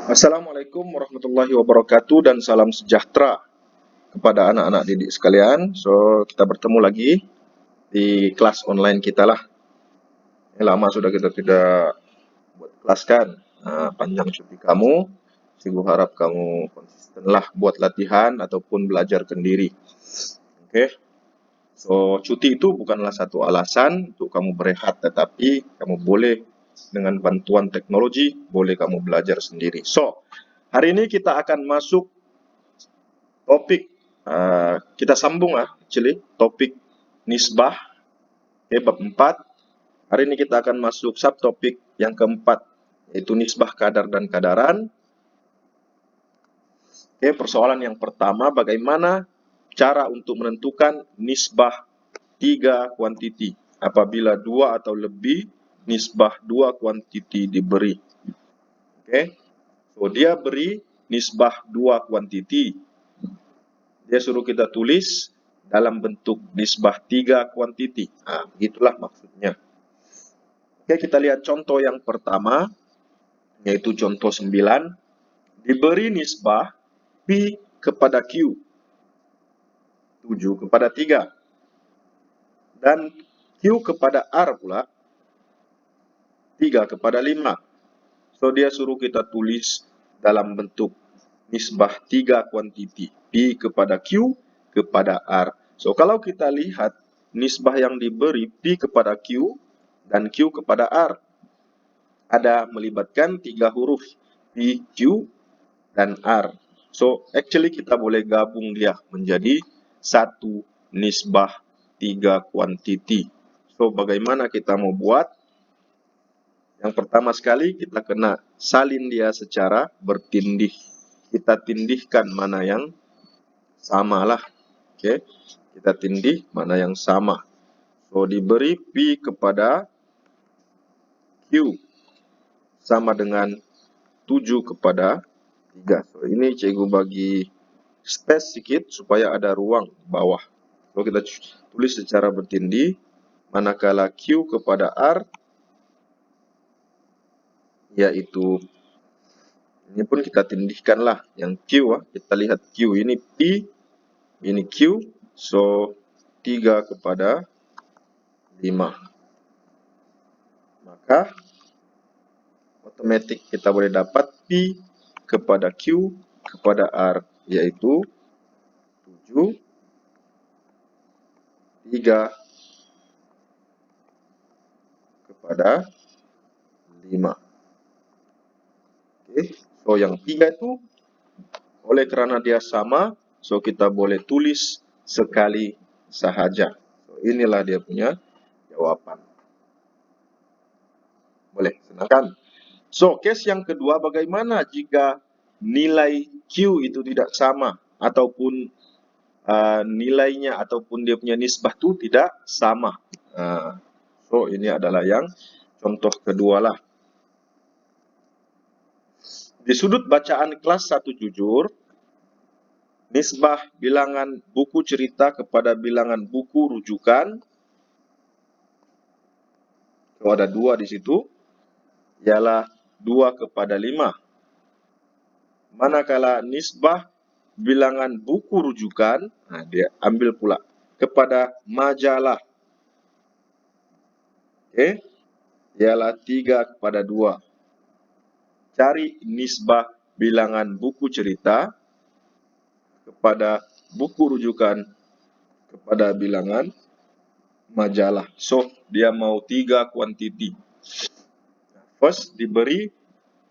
Assalamualaikum warahmatullahi wabarakatuh dan salam sejahtera kepada anak-anak didik sekalian. So, kita bertemu lagi di kelas online kita lah. Lama sudah kita tidak buat kelas kan. Panjang cuti kamu, sungguh harap kamu konsisten lah buat latihan ataupun belajar sendiri. Oke. So, cuti itu bukanlah satu alasan untuk kamu berehat, tetapi kamu boleh dengan bantuan teknologi, boleh kamu belajar sendiri. So, hari ini kita akan masuk topik, kita sambung topik nisbah, bab 4. Hari ini kita akan masuk subtopik yang keempat, yaitu nisbah kadar dan kadaran. Persoalan yang pertama, bagaimana cara untuk menentukan nisbah 3 kuantiti apabila 2 atau lebih nisbah 2 kuantiti diberi. So dia beri nisbah 2 kuantiti. Dia suruh kita tulis dalam bentuk nisbah 3 kuantiti. Begitulah maksudnya. Kita lihat contoh yang pertama, yaitu contoh 9. Diberi nisbah P kepada Q 7 kepada 3. Dan Q kepada R pula 3 kepada 5. So dia suruh kita tulis dalam bentuk nisbah 3 kuantiti, P kepada Q kepada R. So kalau kita lihat nisbah yang diberi P kepada Q dan Q kepada R, ada melibatkan 3 huruf, P, Q, dan R. So actually kita boleh gabung dia menjadi satu nisbah 3 kuantiti. So bagaimana kita mau buat? Yang pertama sekali kita kena salin dia secara bertindih. Kita tindihkan mana yang sama lah. Kita tindih mana yang sama. So diberi P kepada Q sama dengan 7 kepada 3. So ini cikgu bagi space sedikit supaya ada ruang di bawah. So kita tulis secara bertindih, manakala Q kepada R, yaitu ini pun kita tindihkanlah yang Q. Kita lihat Q ini P, ini Q. So 3 kepada 5. Maka otomatis kita boleh dapat P kepada Q kepada R, yaitu 7, 3 kepada 5. So yang 3 itu oleh kerana dia sama, so kita boleh tulis sekali sahaja. So inilah dia punya jawaban. Boleh, senangkan. So case yang kedua, bagaimana jika nilai Q itu tidak sama ataupun nilainya ataupun dia punya nisbah itu tidak sama. So ini adalah yang contoh kedua lah. Di sudut bacaan kelas 1 jujur, nisbah bilangan buku cerita kepada bilangan buku rujukan, so ada 2 di situ, ialah 2 kepada 5. Manakala nisbah bilangan buku rujukan, dia ambil pula kepada majalah, ialah 3 kepada 2. Cari nisbah bilangan buku cerita kepada buku rujukan kepada bilangan majalah. So, dia mau 3 kuantiti. First, diberi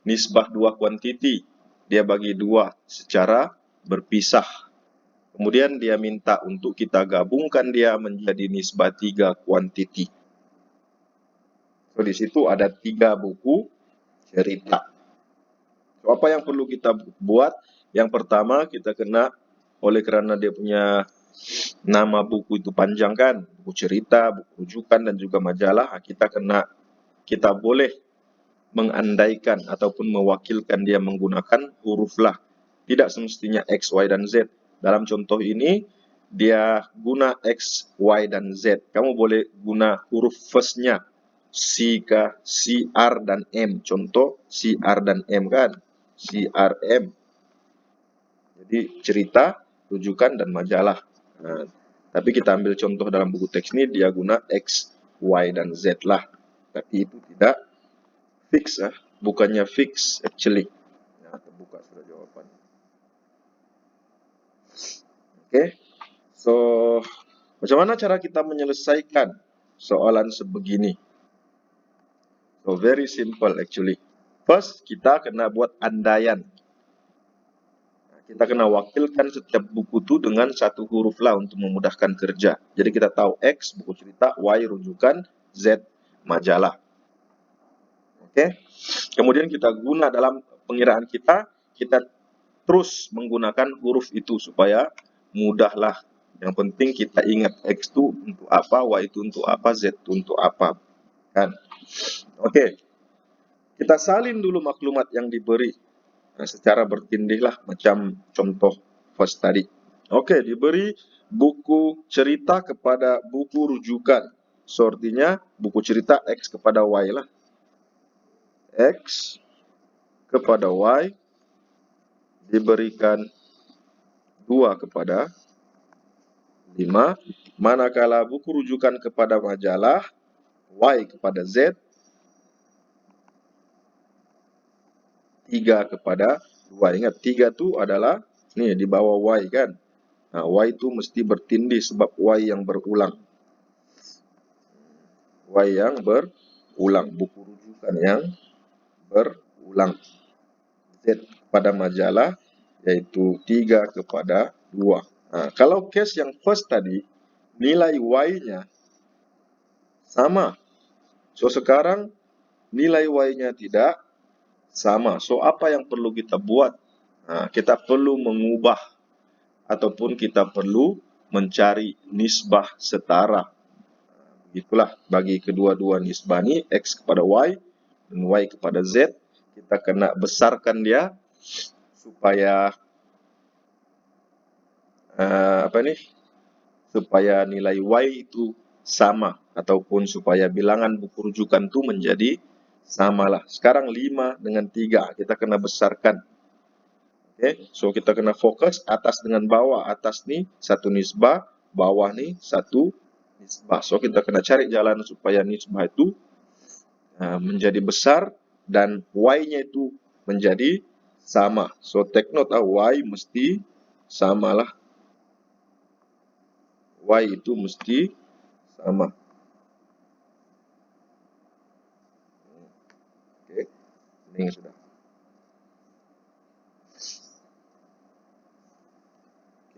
nisbah 2 kuantiti. Dia bagi 2 secara berpisah. Kemudian dia minta untuk kita gabungkan dia menjadi nisbah 3 kuantiti. So, di situ ada 3 buku cerita. So, apa yang perlu kita buat? Yang pertama, kita kena, oleh kerana dia punya nama buku itu panjang kan, buku cerita, buku rujukan dan juga majalah, kita boleh mengandaikan ataupun mewakilkan dia menggunakan huruf lah. Tidak semestinya X, Y, dan Z. Dalam contoh ini, dia guna X, Y, dan Z. Kamu boleh guna huruf first-nya, C, R, dan M. Contoh, C, R, dan M kan. CRM. Jadi cerita, rujukan, dan majalah. Nah, tapi kita ambil contoh dalam buku teks ini, dia guna X, Y, dan Z lah. Tapi itu tidak fix ya, bukannya fix actually. Nah, terbuka sudah jawaban. Oke, so macam mana cara kita menyelesaikan soalan sebegini? So very simple actually. First, kita kena buat andaian. Kita kena wakilkan setiap buku itu dengan satu huruf lah untuk memudahkan kerja. Jadi kita tahu X buku cerita, Y rujukan, Z majalah. Oke. Kemudian kita guna dalam pengiraan kita terus menggunakan huruf itu supaya mudahlah. Yang penting kita ingat X itu untuk apa, Y itu untuk apa, Z itu untuk apa. Kan? Oke. Kita salin dulu maklumat yang diberi. Nah, secara bertindih lah, macam contoh first tadi. Oke, diberi buku cerita kepada buku rujukan. So, artinya buku cerita X kepada Y lah. X kepada Y diberikan 2 kepada 5. Manakala buku rujukan kepada majalah Y kepada Z 3 kepada 2. Ingat 3 itu adalah nih di bawah Y kan. Nah, Y itu mesti bertindih sebab Y yang berulang. Y yang berulang, buku rujukan yang berulang. Z pada majalah yaitu 3 kepada 2. Nah, kalau case yang first tadi nilai Y-nya sama. So sekarang nilai Y-nya tidak sama. So apa yang perlu kita buat? Nah, kita perlu mengubah ataupun kita perlu mencari nisbah setara. Itulah bagi kedua-dua nisbah ini X kepada Y dan Y kepada Z, kita kena besarkan dia supaya supaya nilai Y itu sama ataupun supaya bilangan buku rujukan itu menjadi samalah. Sekarang 5 dengan 3 kita kena besarkan. Oke, so kita kena fokus atas dengan bawah. Atas nih satu nisbah, bawah nih satu nisbah. So kita kena cari jalan supaya nisbah itu menjadi besar dan Y-nya itu menjadi sama. So take note Y mesti samalah. Y itu mesti sama. Oke, ini sudah.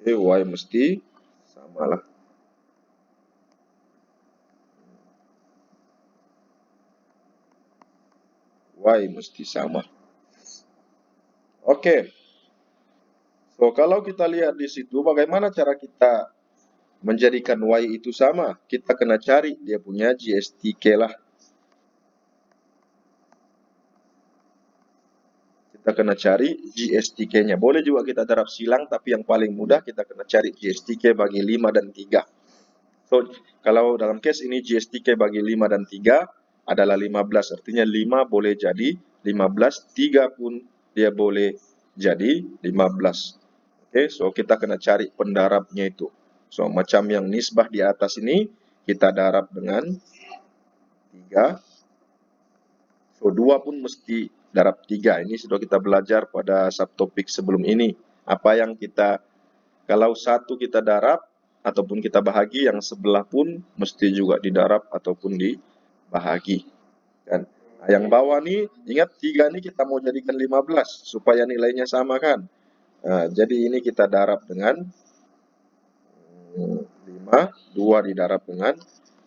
Oke, Y mesti samalah. Y mesti sama. Oke. So, kalau kita lihat di situ, bagaimana cara kita menjadikan Y itu sama? Kita kena cari dia punya GSTK lah. Kita kena cari GSTK-nya. Boleh juga kita darab silang, tapi yang paling mudah kita kena cari GSTK bagi 5 dan 3. So, kalau dalam case ini GSTK bagi 5 dan 3 adalah 15. Artinya 5 boleh jadi 15, 3 pun dia boleh jadi 15. Oke, so kita kena cari pendarabnya itu. So, macam yang nisbah di atas ini, kita darab dengan 3. So, 2 pun mesti darab 3. Ini sudah kita belajar pada subtopik sebelum ini. Apa yang kita, kalau 1 kita darab, ataupun kita bahagi, yang sebelah pun mesti juga didarab ataupun dibahagi. Kan? Nah, yang bawah nih, ingat 3 ini kita mau jadikan 15, supaya nilainya sama kan. Nah, jadi ini kita darab dengan 5, 2 didarab dengan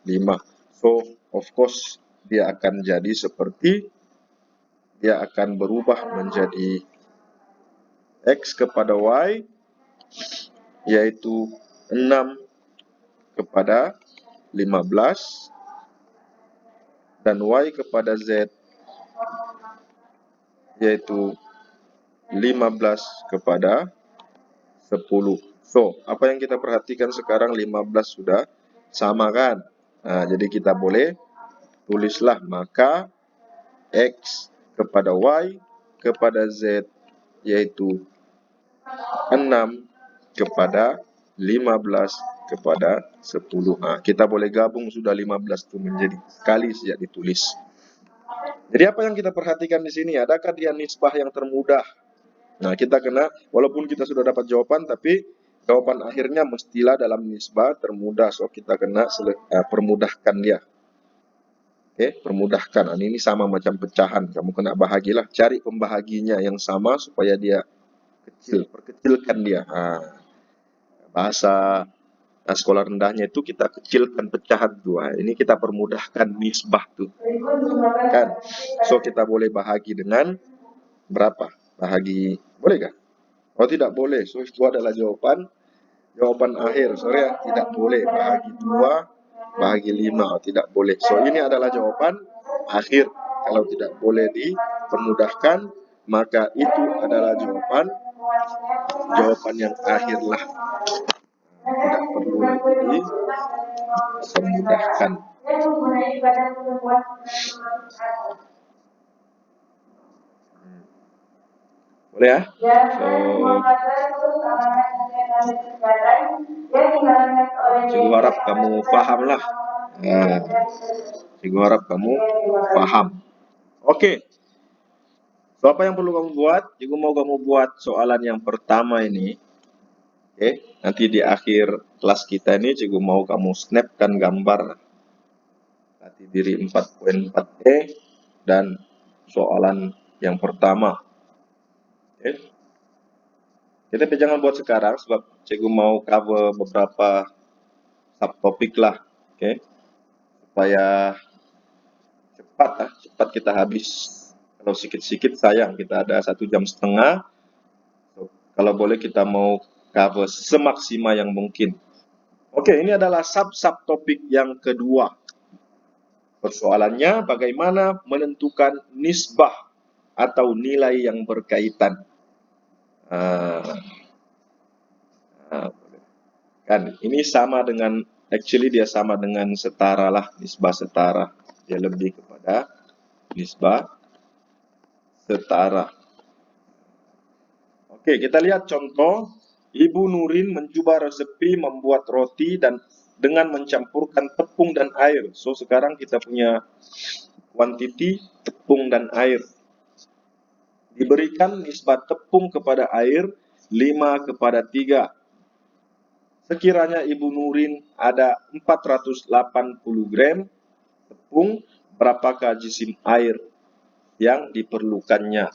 5. So, of course, dia akan jadi seperti, dia akan berubah menjadi X kepada Y, yaitu 6 kepada 15, dan Y kepada Z, yaitu 15 kepada 10. So, apa yang kita perhatikan sekarang 15 sudah sama kan? Nah, jadi kita boleh tulislah maka X kepada Y kepada Z yaitu 6 kepada 15 kepada 10. Nah, kita boleh gabung sudah 15 itu menjadi kali sejak ditulis. Jadi apa yang kita perhatikan di sini? Adakah dia nisbah yang termudah? Nah, kita kena, walaupun kita sudah dapat jawaban, tapi jawaban akhirnya mestilah dalam nisbah termudah. So, kita kena permudahkan dia. Oke, permudahkan. Nah, ini sama macam pecahan. Kamu kena bahagilah. Cari pembahaginya yang sama supaya dia kecil. Perkecilkan dia. Bahasa sekolah rendahnya itu kita kecilkan pecahan tuh. Ini kita permudahkan nisbah tuh. Kan? So, kita boleh bahagi dengan berapa? Bahagi, boleh gak? Oh, tidak boleh. So, itu adalah jawaban akhir. Sorry ya, tidak boleh. Bahagi 2, bahagi 5, tidak boleh. So, ini adalah jawaban akhir. Kalau tidak boleh dipermudahkan, maka itu adalah jawaban yang akhir lah. Tidak perlu lagi dipermudahkan. Boleh ya? Cikgu harap kamu paham lah. Cikgu harap kamu paham. Oke. So, apa yang perlu kamu buat? Cikgu mau kamu buat soalan yang pertama ini. Oke. Nanti di akhir kelas kita ini, cikgu mau kamu snapkan gambar latih diri 4.4E dan soalan yang pertama. Oke. Kita jangan buat sekarang sebab cikgu mau cover beberapa subtopik lah. Oke. Supaya cepat kita habis. Kalau sikit-sikit sayang, kita ada 1,5 jam. So, kalau boleh kita mau cover semaksimal yang mungkin. Oke, ini adalah subtopik yang kedua. Persoalannya bagaimana menentukan nisbah atau nilai yang berkaitan. Kan ini sama dengan, actually dia sama dengan setara lah, nisbah setara. Dia lebih kepada nisbah setara. Oke, kita lihat contoh. Ibu Nurin mencoba resepi membuat roti dan dengan mencampurkan tepung dan air. So, sekarang kita punya kuantiti tepung dan air. Diberikan nisbah tepung kepada air 5 kepada 3. Sekiranya Ibu Nurin ada 480 gram tepung, berapakah jisim air yang diperlukannya?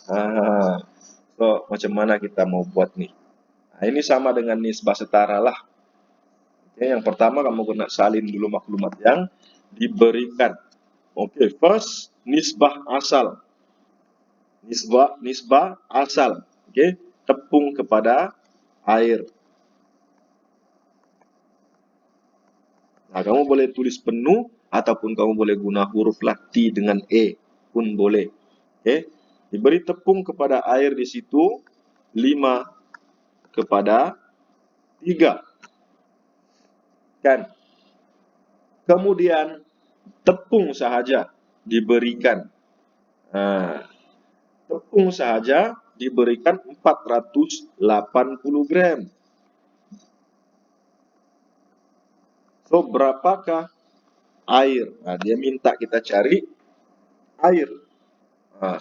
So, macam mana kita mau buat nih? Nah, ini sama dengan nisbah setara lah. Oke, yang pertama kamu kena salin dulu maklumat yang diberikan. Oke, first nisbah asal. Nisbah asal. Oke, tepung kepada air. Nah, kamu boleh tulis penuh ataupun kamu boleh guna huruf T dengan E pun boleh. Oke, diberi tepung kepada air di situ 5 kepada 3. Kan? Kemudian tepung sahaja diberikan. Tepung sahaja diberikan 480 gram. So, berapakah air? Nah, dia minta kita cari air.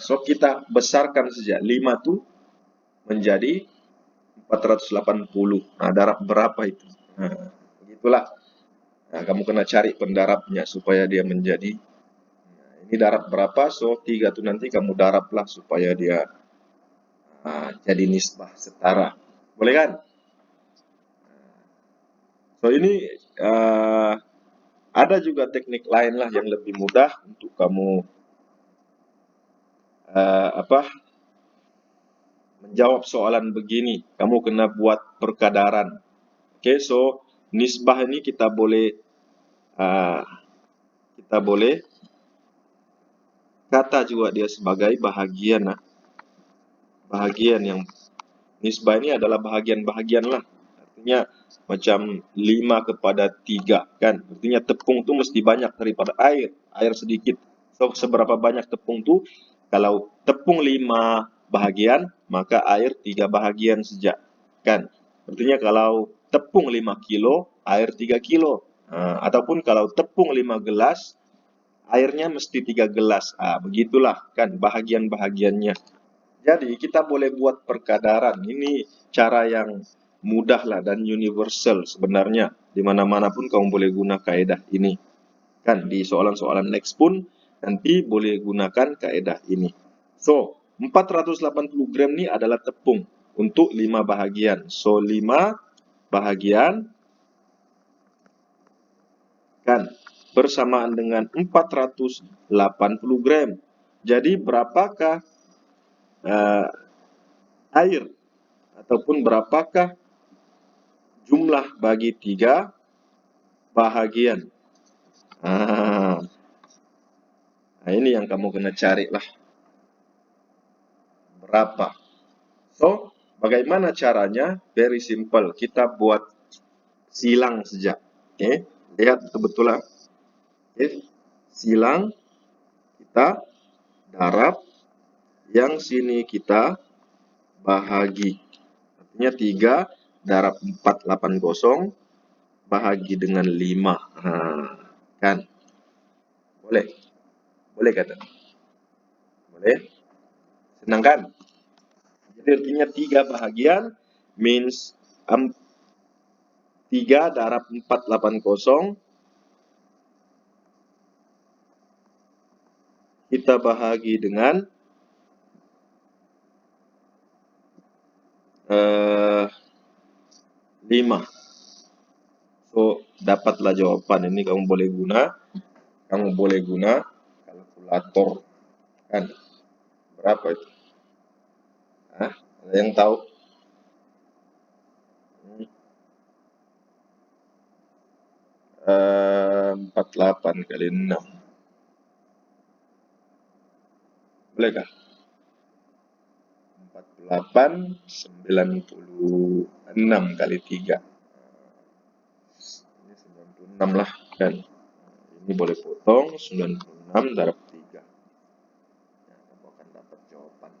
So, kita besarkan saja. 5 itu menjadi 480. Nah, darab berapa itu? Begitulah. Nah, kamu kena cari pendarabnya supaya dia menjadi. Ini darab berapa? So, 3 itu nanti kamu darablah supaya dia jadi nisbah setara. Boleh kan? So, ini ada juga teknik lain lah yang lebih mudah untuk kamu menjawab soalan begini. Kamu kena buat perkadaran. Oke, so nisbah ini kita boleh kata juga dia sebagai bahagian. Bahagian yang nisbah ini adalah bahagian-bahagian lah. Artinya macam 5 kepada 3 kan. Artinya tepung itu mesti banyak daripada air. Air sedikit. So, seberapa banyak tepung itu? Kalau tepung 5 bahagian, maka air 3 bahagian saja. Kan? Artinya kalau tepung 5 kilo, air 3 kilo. Ataupun kalau tepung 5 gelas, airnya mesti 3 gelas. Begitulah kan bahagian-bahagiannya. Jadi kita boleh buat perkadaran. Ini cara yang mudah lah dan universal sebenarnya. Di mana-mana pun kamu boleh guna kaedah ini. Kan di soalan-soalan next pun nanti boleh gunakan kaedah ini. So, 480 gram ini adalah tepung untuk 5 bahagian. So, 5 bahagian kan bersamaan dengan 480 gram. Jadi berapakah air ataupun berapakah jumlah bagi 3 bahagian? Nah, ini yang kamu kena cari lah. Berapa? So, bagaimana caranya? Very simple. Kita buat silang saja. Oke, lihat betul-betul lah. Oke, silang kita darab, yang sini kita bahagi. Artinya 3 darab 480 bahagi dengan 5. Kan? Boleh? Boleh kata? Boleh? Senang kan? Jadi artinya 3 bahagian means 3 darab 480 kita bahagi dengan 5. So, dapatlah jawaban. Ini kamu boleh guna kalkulator. Kan? Berapa itu? Ada yang tahu? 48 kali 6. Bolehkah? 48, 96 kali 3. Ini 96 lah kan. Ini boleh potong, 96 darab 3. Ya, kamu akan dapat jawaban.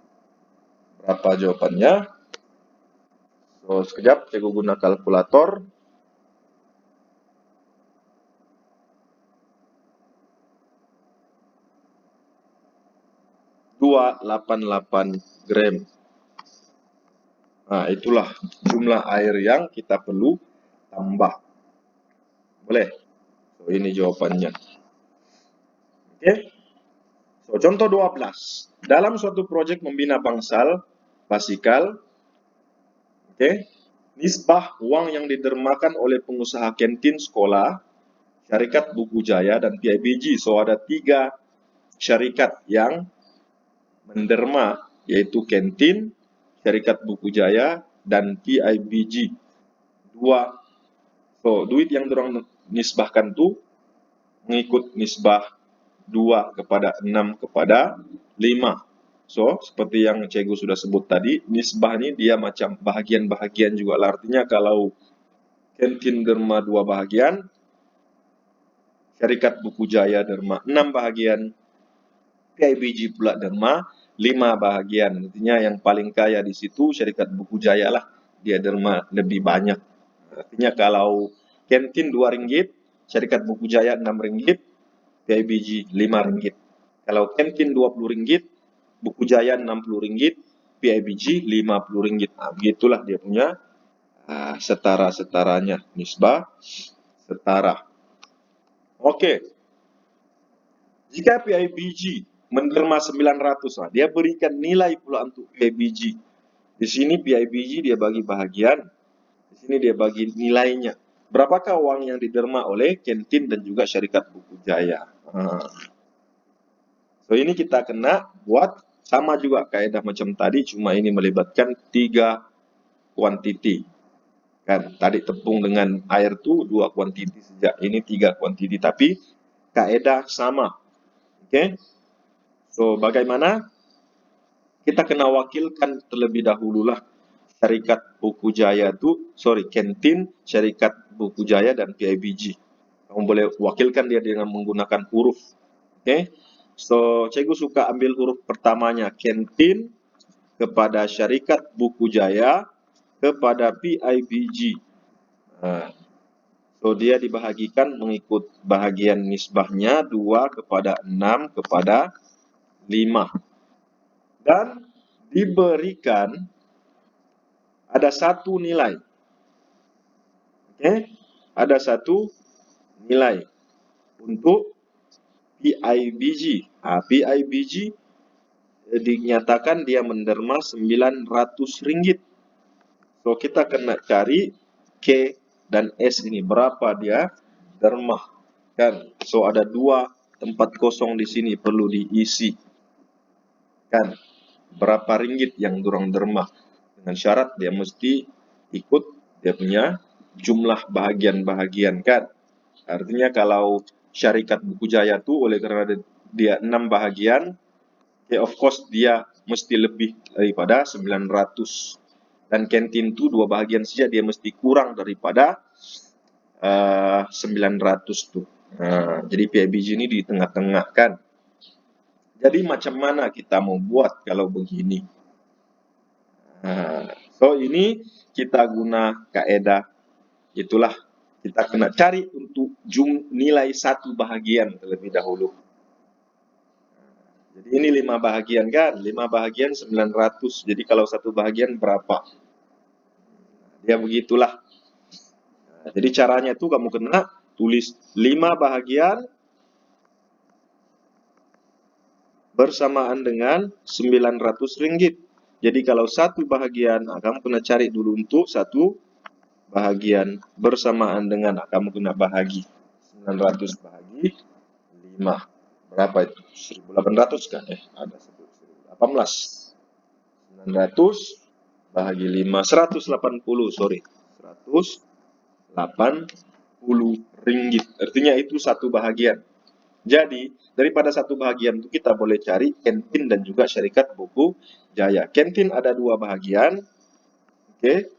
Berapa jawabannya? So, sekejap saya guna kalkulator. 288 gram. Nah, itulah jumlah air yang kita perlu tambah. Boleh? So, ini jawabannya. Oke. So, contoh 12. Dalam suatu proyek membina bangsal, basikal, nisbah uang yang didermakan oleh pengusaha kantin sekolah, Syarikat Buku Jaya, dan PIBG. So, ada 3 syarikat yang menderma, yaitu kantin, Syarikat Buku Jaya, dan PIBG. 2. So, duit yang dorang nisbahkan tuh mengikut nisbah 2 kepada 6 kepada 5. So, seperti yang cikgu sudah sebut tadi, nisbah ini dia macam bahagian-bahagian juga. Artinya kalau kantin derma 2 bahagian, Syarikat Buku Jaya derma 6 bahagian, PIBG pula derma 5 bahagian. Artinya yang paling kaya di situ Syarikat Buku Jaya lah, dia derma lebih banyak. Artinya kalau kantin RM2, Syarikat Buku Jaya RM6, PIBG RM5. Kalau kantin RM20, Buku Jaya RM60, PIBG RM50. Begitulah dia punya setara-setaranya, nisbah setara. Oke. Jika PIBG menderma 900, dia berikan nilai pula untuk PIBG. Di sini PIBG dia bagi bahagian, di sini dia bagi nilainya. Berapakah uang yang diderma oleh kantin dan juga Syarikat Buku Jaya? So, ini kita kena buat sama juga kaedah macam tadi, cuma ini melibatkan 3 kuantiti. Kan, tadi tepung dengan air tuh 2 kuantiti saja, ini 3 kuantiti, tapi kaedah sama. Oke? So, bagaimana? Kita kena wakilkan terlebih dahulu lah Syarikat Buku Jaya kantin, Syarikat Buku Jaya, dan PIBG. Kamu boleh wakilkan dia dengan menggunakan huruf. Oke? So, cikgu suka ambil huruf pertamanya kantin, kepada Syarikat Buku Jaya kepada PIBG. So dia dibahagikan mengikut bahagian nisbahnya 2 kepada 6 kepada 5. Dan diberikan ada satu nilai. Oke, ada satu nilai untuk PIBG. PIBG dinyatakan dia menderma Rp900. So kita kena cari K dan S ini berapa dia derma kan. So ada 2 tempat kosong di sini perlu diisi kan. Berapa ringgit yang durang derma, dengan syarat dia mesti ikut dia punya jumlah bahagian-bahagian kan. Artinya kalau Syarikat Buku Jaya tuh oleh karena dia 6 bahagian, of course dia mesti lebih daripada 900. Dan kantin itu 2 bahagian saja dia mesti kurang daripada 900 tuh. Jadi PIBG ini di tengah-tengah kan. Jadi macam mana kita mau buat kalau begini? So ini kita guna kaedah, itulah kita kena cari untuk nilai satu bahagian terlebih dahulu. Jadi ini 5 bahagian kan, 5 bahagian 900. Jadi kalau satu bahagian berapa? Ya begitulah. Jadi caranya itu kamu kena tulis 5 bahagian bersamaan dengan Rp900. Jadi kalau satu bahagian, kamu kena cari dulu untuk satu bahagian bersamaan dengan, kamu kena bahagi 900 bahagi 5. Berapa itu? 1.800 kan? Ada 18. 900 bahagi 5, 180, sorry. 180 ringgit. Artinya itu satu bahagian. Jadi, daripada satu bahagian itu kita boleh cari kantin dan juga Syarikat Buku Jaya. Kantin ada 2 bahagian. Oke.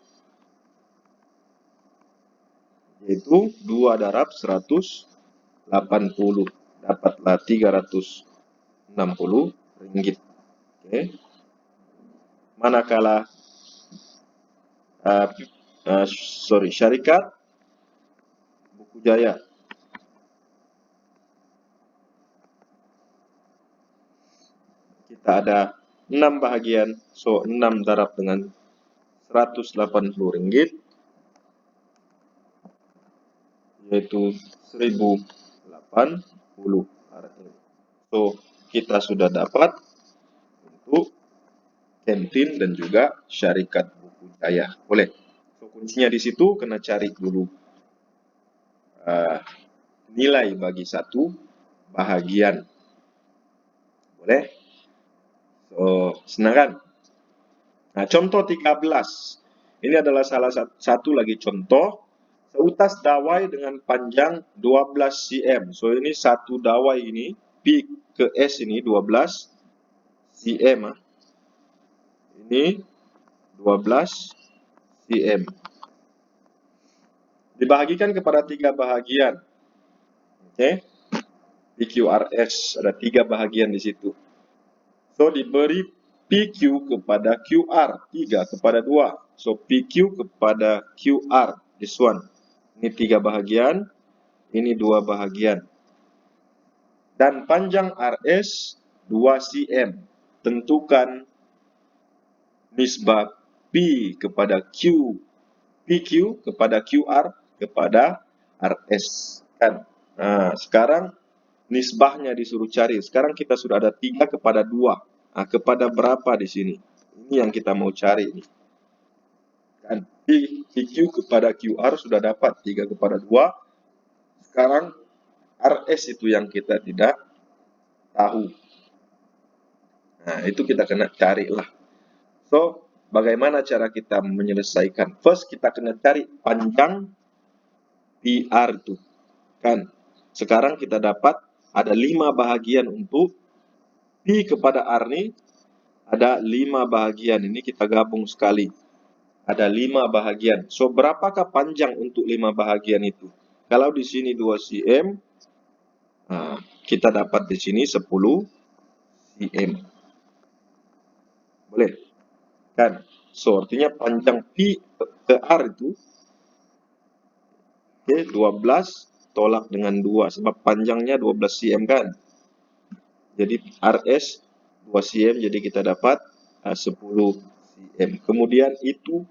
Yaitu 2 darab 180. Dapatlah 360 ringgit. Oke. Manakala Syarikat Buku Jaya kita ada 6 bahagian, so 6 darab dengan 180 ringgit yaitu 1080. So kita sudah dapat untuk kantin dan juga Syarikat Buku Jaya. Boleh. So kuncinya di situ kena cari dulu nilai bagi satu bahagian. Boleh? So senang kan? Nah, contoh 13. Ini adalah salah satu lagi contoh. Seutas dawai dengan panjang 12 cm. So ini satu dawai ini, P ke S ini 12 cm. Ini 12 cm. Dibahagikan kepada 3 bahagian. Oke. PQRS ada 3 bahagian di situ. So diberi PQ kepada QR 3 kepada 2. So PQ kepada QR, this one. Ini 3 bahagian, ini 2 bahagian. Dan panjang RS 2 cm. Tentukan nisbah P kepada Q, PQ kepada QR kepada RS kan. Nah, sekarang nisbahnya disuruh cari. Sekarang kita sudah ada 3 kepada 2. Nah, kepada berapa di sini? Ini yang kita mau cari nih. Kan PQ kepada QR sudah dapat 3 kepada 2. Sekarang RS itu yang kita tidak tahu. Nah, itu kita kena carilah. So, bagaimana cara kita menyelesaikan? First, kita kena cari panjang PR itu. Kan? Sekarang kita dapat ada 5 bahagian untuk P kepada R ini. Ada 5 bahagian. Ini kita gabung sekali. Ada 5 bahagian. So, berapakah panjang untuk 5 bahagian itu? Kalau di sini 2 cm, kita dapat di sini 10 cm. Boleh? kan. So artinya panjang P ke R itu 12 tolak dengan 2 sebab panjangnya 12 cm kan. Jadi RS 2 cm, jadi kita dapat 10 cm. Kemudian itu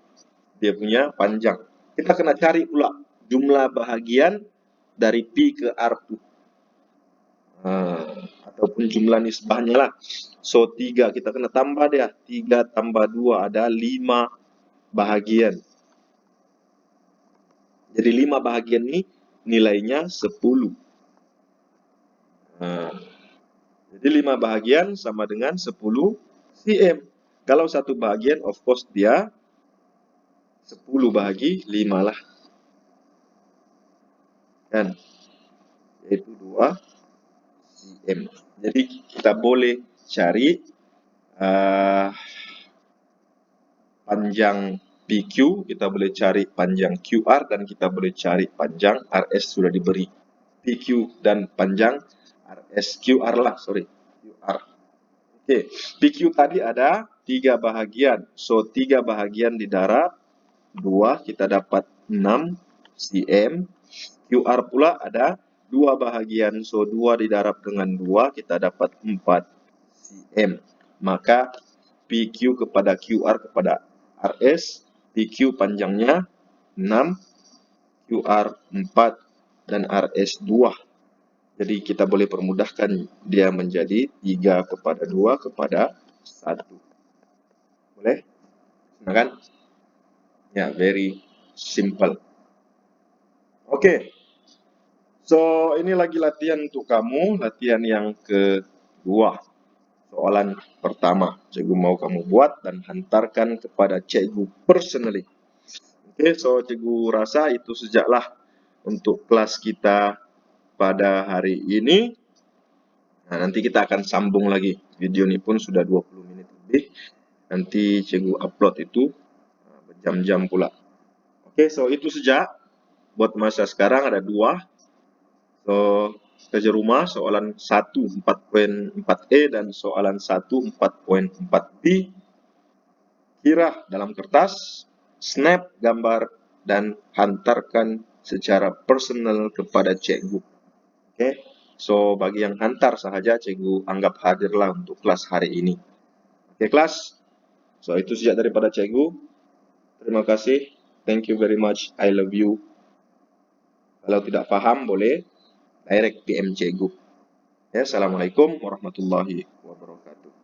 dia punya panjang. Kita kena cari pula jumlah bahagian dari P ke R itu. Ataupun jumlah nisbahnya lah. So 3 kita kena tambah dia. 3 tambah 2 ada 5 bahagian. Jadi 5 bahagian ini nilainya 10. Jadi 5 bahagian sama dengan 10 cm. Kalau satu bahagian, of course dia 10 bahagi 5 lah. Kan? Yaitu 2 cm. Jadi kita boleh cari panjang PQ, kita boleh cari panjang QR, dan kita boleh cari panjang RS sudah diberi. PQ dan panjang RS, QR lah, sorry. QR. Oke, PQ tadi ada 3 bahagian. So, 3 bahagian didarab 2, kita dapat 6 cm. QR pula ada 2 bahagian. So, 2 didarab dengan 2, kita dapat 4 cm. Maka PQ kepada QR kepada RS, PQ panjangnya 6, QR 4, dan RS 2. Jadi kita boleh permudahkan dia menjadi 3 kepada 2 kepada 1. Boleh? Nah kan? Ya, very simple. Oke. So, ini lagi latihan untuk kamu, latihan yang kedua. Soalan pertama, cikgu mau kamu buat dan hantarkan kepada cikgu personally. Oke, so cikgu rasa itu sejaklah untuk kelas kita pada hari ini. Nah, nanti kita akan sambung lagi. Video ini pun sudah 20 menit lebih. Nanti cikgu upload itu berjam-jam pula. Oke, so itu saja. Buat masa sekarang ada 2. So, kerja rumah soalan 1 4.4E dan soalan 1 4.4B. Kira dalam kertas, snap gambar, dan hantarkan secara personal kepada cikgu. Oke, so bagi yang hantar sahaja cikgu anggap hadirlah untuk kelas hari ini. Oke kelas, so itu saja daripada cikgu. Terima kasih, thank you very much, I love you. Kalau tidak paham boleh direct PM cikgu. Ya, assalamualaikum warahmatullahi wabarakatuh.